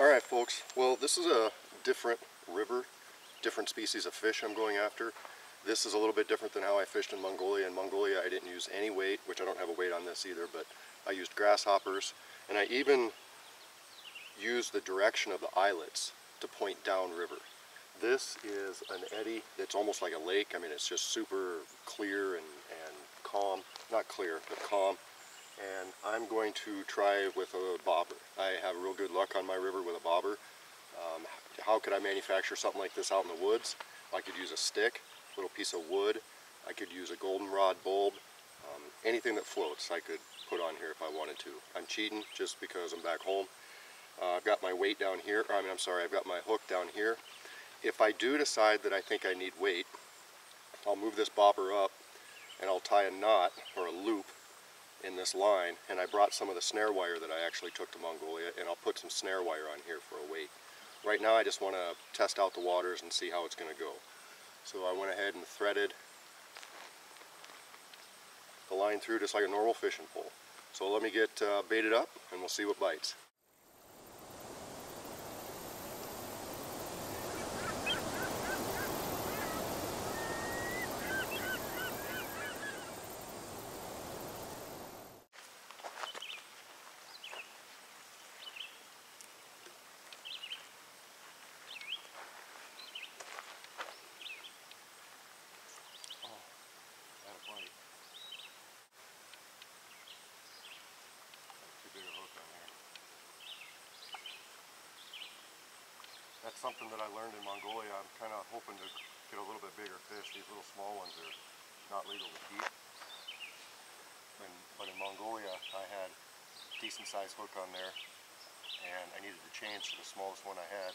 Alright folks, well this is a different river, different species of fish I'm going after. This is a little bit different than how I fished in Mongolia. In Mongolia I didn't use any weight, which I don't have a weight on this either, but I used grasshoppers, and I even used the direction of the eyelets to point downriver. This is an eddy that's almost like a lake. I mean, it's just super clear and calm. Not clear, but calm. And I'm going to try with a bobber. I have real good luck on my river with a bobber. How could I manufacture something like this out in the woods? I could use a stick, a little piece of wood. I could use a goldenrod bulb. Anything that floats I could put on here if I wanted to. I'm cheating just because I'm back home. I've got my weight down here. I've got my hook down here. If I do decide that I think I need weight, I'll move this bobber up and I'll tie a knot or a loop in this line, and I brought some of the snare wire that I actually took to Mongolia, and I'll put some snare wire on here for a weight. Right now I just want to test out the waters and see how it's going to go. So I went ahead and threaded the line through just like a normal fishing pole. So let me get baited up and we'll see what bites. That's something that I learned in Mongolia. I'm kind of hoping to get a little bit bigger fish. These little small ones are not legal to keep. But in Mongolia, I had a decent sized hook on there, and I needed to change to the smallest one I had.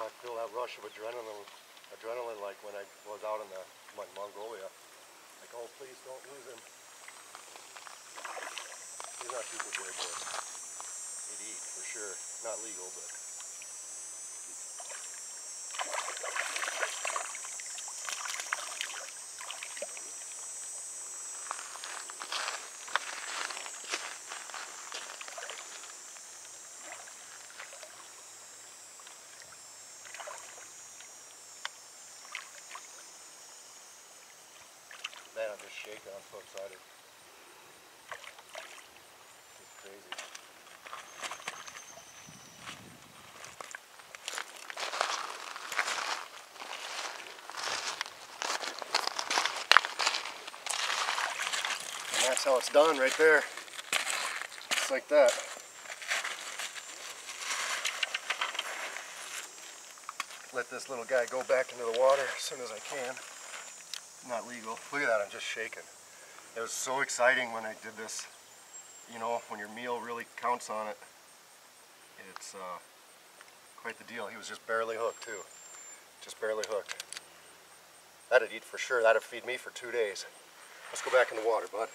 I feel that rush of adrenaline like when I was out in Mongolia. Like, oh, please don't lose him. He's not super big, but he'd eat for sure. Not legal, but. Man, I'm just shaking. I'm so excited. It's crazy. And that's how it's done right there. Just like that. Let this little guy go back into the water as soon as I can. Not legal. Look at that, I'm just shaking. It was so exciting when I did this. You know, when your meal really counts on it, it's quite the deal. He was just barely hooked too. Just barely hooked. That'd eat for sure. That'd feed me for 2 days. Let's go back in the water, bud.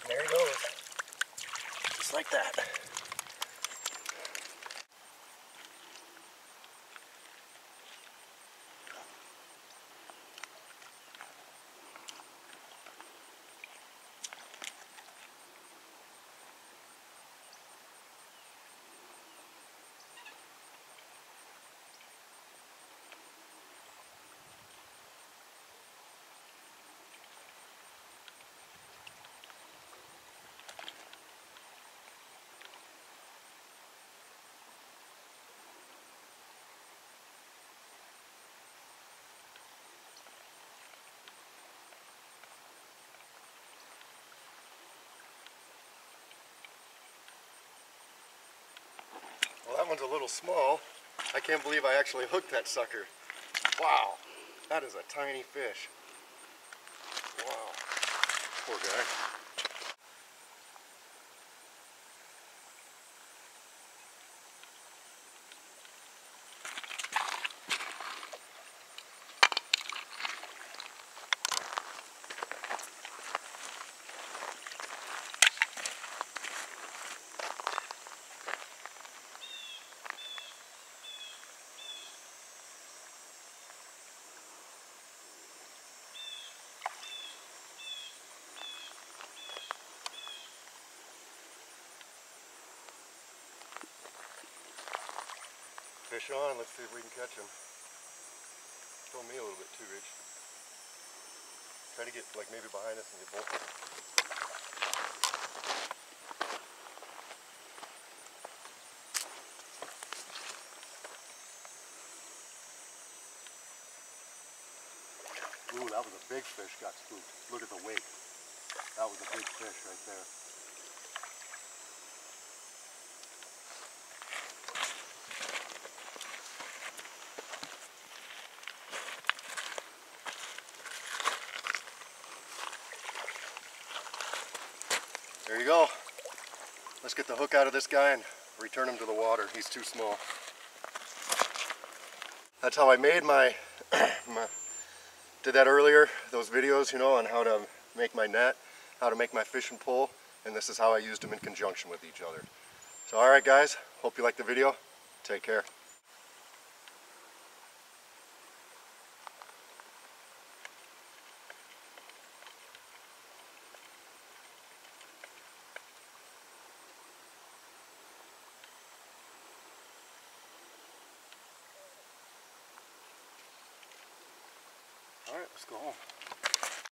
There he goes. Just like that. Well, that one's a little small. I can't believe I actually hooked that sucker. Wow, that is a tiny fish. Wow, poor guy. Fish on, let's see if we can catch him. Throw me a little bit too, Rich. Try to get like maybe behind us and get both of them. Ooh, that was a big fish got spooked. Look at the weight. That was a big fish right there. There you go. Let's get the hook out of this guy and return him to the water. He's too small. That's how I made my, did that earlier, those videos, you know, on how to make my net, how to make my fishing pole, and this is how I used them in conjunction with each other. So alright guys, hope you liked the video. Take care. All right, let's go home.